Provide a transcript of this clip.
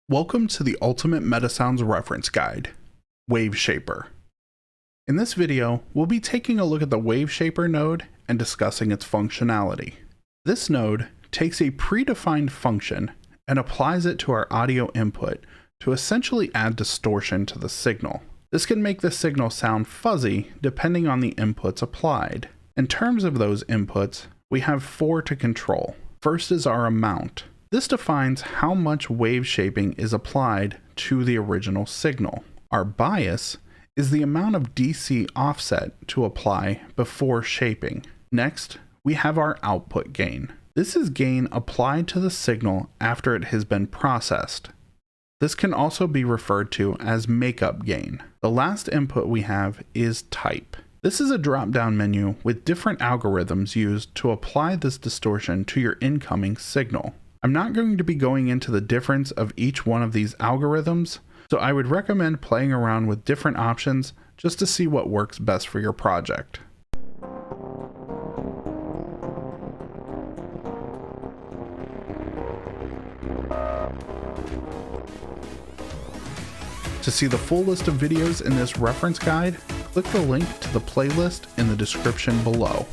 Welcome to the Ultimate MetaSounds Reference Guide, Wave Shaper. In this video, we'll be taking a look at the Wave Shaper node and discussing its functionality. This node takes a predefined function and applies it to our audio input to essentially add distortion to the signal. This can make the signal sound fuzzy depending on the inputs applied. In terms of those inputs, we have four to control. First is our amount. This defines how much wave shaping is applied to the original signal. Our bias is the amount of DC offset to apply before shaping. Next, we have our output gain. This is gain applied to the signal after it has been processed. This can also be referred to as makeup gain. The last input we have is type. This is a drop-down menu with different algorithms used to apply this distortion to your incoming signal. I'm not going to be going into the difference of each one of these algorithms, so I would recommend playing around with different options just to see what works best for your project. To see the full list of videos in this reference guide, click the link to the playlist in the description below.